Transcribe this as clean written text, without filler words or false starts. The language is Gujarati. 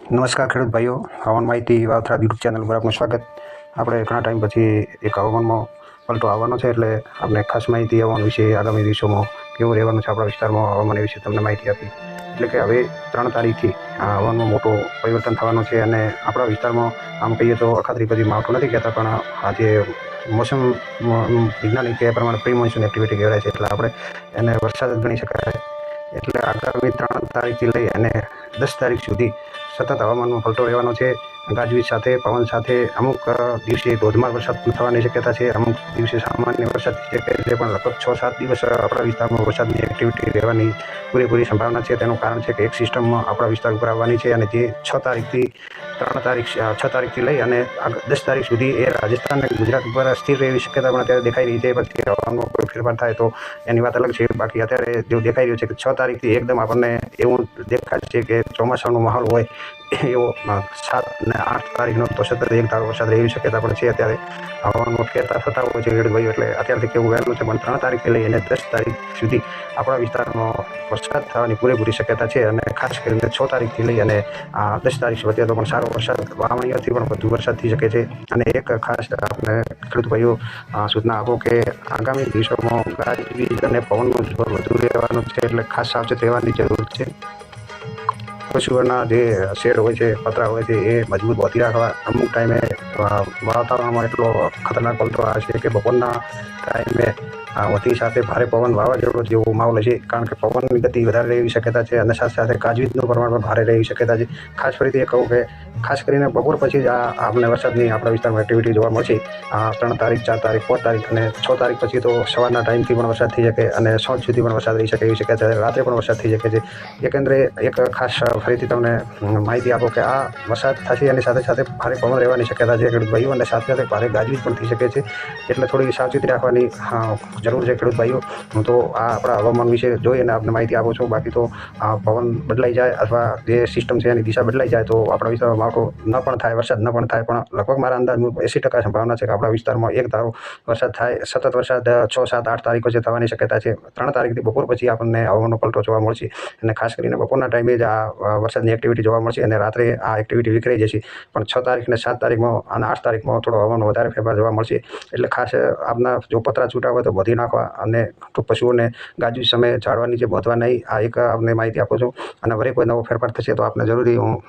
નમસ્કાર ખેડૂત ભાઈઓ, હવામાન માહિતી વાવથરા યુટ્યુબ ચેનલ પર આપનું સ્વાગત. આપણે ઘણા ટાઈમ પછી એક હવામાનમાં પલટો આવવાનો છે, એટલે આપણે ખાસ માહિતી હવામાન વિશે આગામી દિવસોમાં કેવું રહેવાનું છે આપણા વિસ્તારમાં હવામાન વિશે તમને માહિતી આપી. એટલે કે હવે 3 તારીખથી હવામાનમાં મોટું પરિવર્તન થવાનું છે, અને આપણા વિસ્તારમાં આમ કહીએ તો અખાત્રી પછી માવઠું નથી કહેતા, પણ આજે મોસમ વૈજ્ઞાનિક એ પ્રમાણે પ્રી મોન્સૂન એક્ટિવિટી કહેવાય છે, એટલે આપણે એને વરસાદ જ ગણી શકાય. એટલે આગામી 3 તારીખથી લઈ અને 10 તારીખ સુધી સતત હવામાનમાં પલટો રહેવાનો છે. ગાજવીજ સાથે, પવન સાથે, અમુક દિવસે ધોધમાર વરસાદ થવાની શક્યતા છે, અમુક દિવસે સામાન્ય વરસાદ થઈ શકે છે, પણ લગભગ 6-7 દિવસ આપણા વિસ્તારમાં વરસાદની એક્ટિવિટી રહેવાની પૂરેપૂરી સંભાવના છે. તેનું કારણ છે કે એક સિસ્ટમ આપણા વિસ્તાર ઉપર આવવાની છે, અને જે 6 તારીખથી લઈ અને 10 તારીખ સુધી એ રાજસ્થાન અને ગુજરાત ઉપર સ્થિર રહેવી શક્યતા પણ અત્યારે દેખાઈ રહી છે. પછી હવામાનમાં કોઈ ફેરફાર થાય તો એની વાત અલગ છે. બાકી અત્યારે જેવું દેખાઈ રહ્યું છે કે 6 તારીખથી એકદમ આપણને એવું દેખાય છે કે ચોમાસાનો માહોલ હોય એવો 7 અને 8 તારીખનો તો સતત એક ધારો વરસાદ રહેવી શક્યતા પણ છે. અત્યારે હવામાનમાં ફેરફાર થતા હોય છે ખેડૂત ભાઈઓ, એટલે અત્યારથી કેવું વહેલું છે, પણ 3 તારીખથી લઈ અને 10 તારીખ સુધી આપણા વિસ્તારમાં વરસાદ થવાની પૂરેપૂરી શક્યતા છે. અને ખાસ કરીને 6 તારીખથી લઈ અને 10 તારીખ સુધી તો પણ સારો વરસાદ, વાવણીઓથી પણ વધુ વરસાદ થઈ શકે છે. અને એક ખાસ આપણે ખેડૂત ભાઈઓ સૂચના આપો કે આગામી દિવસોમાં ગાજવીજ અને પવનનો જોર વધુ રહેવાનો છે, એટલે ખાસ સાવચેત રહેવાની જરૂર છે. પશુઓના જે શેડ હોય છે, પતરા હોય છે, એ મજબૂત બાંધી રાખવા. અમુક ટાઈમે વાતાવરણમાં એટલો ખતરનાક પલટો આવે છે કે બપોરના ટાઈમે વધી સાથે ભારે પવન વાવાઝોડો જેવો માહોલ છે, કારણ કે પવનની ગતિ વધારે રહેવી શક્યતા છે, અને સાથે સાથે ગાજવીજનું પ્રમાણ પણ ભારે રહેવી શક્યતા છે. ખાસ ફરીથી એ કહું કે ખાસ કરીને બપોર પછી જ આપણે વરસાદની આપણા વિસ્તારમાં એક્ટિવિટી જોવા મળશે. 3 તારીખ, 4 તારીખ, 5 તારીખ અને 6 તારીખ પછી તો સવારના ટાઈમથી પણ વરસાદ થઈ શકે, અને સાંજ સુધી પણ વરસાદ રહી શકે એવી શક્યતા છે. રાત્રે પણ વરસાદ થઈ શકે છે. એકંદરે એક ખાસ ફરીથી તમને માહિતી આપો કે આ વરસાદ થશે, એની સાથે સાથે ભારે પવન રહેવાની શક્યતા છે ખેડૂત ભાઈઓ, અને સાથે સાથે ભારે ગાજવીજ પણ થઈ શકે છે. એટલે થોડી સાવચેતી રાખવાની જરૂર છે ખેડૂત ભાઈઓ. હું તો આ આપણા હવામાન વિશે જોઈ અને આપને માહિતી આપું છું. બાકી તો પવન બદલાઈ જાય અથવા જે સિસ્ટમ છે એની દિશા બદલાઈ જાય તો આપણા વિસ્તારમાં માવઠું ન પણ થાય, વરસાદ ન પણ થાય, પણ લગભગ મારા અંદાજ મુજબ 80% સંભાવના છે કે આપણા વિસ્તારમાં એક ધારો વરસાદ થાય. સતત વરસાદ 6, 7, 8 તારીખ પછી થવાની શક્યતા છે. 3 તારીખથી બપોર પછી આપણને હવામાનનો પલટો જોવા મળશે, અને ખાસ કરીને બપોરના ટાઈમે જ આ વરસાદની એક્ટિવિટી જોવા મળશે, અને રાત્રે આ એક્ટિવિટી વિખરાઈ જશે. પણ 6 તારીખ અને 7 તારીખમાં અને 8 તારીખમાં થોડો હવામાનમાં વધારે ફેરફાર જોવા મળશે. એટલે ખાસ આપના જો પતરા છૂટા હોય તો બાંધી નાખવા, અને પશુઓને ગાજવીજ સમયે ઝાડવા નીચે બાંધવા નહીં. આ એક આપને માહિતી આપું છું, અને વળી કોઈ નવો ફેરફાર થશે તો આપને જરૂરી હું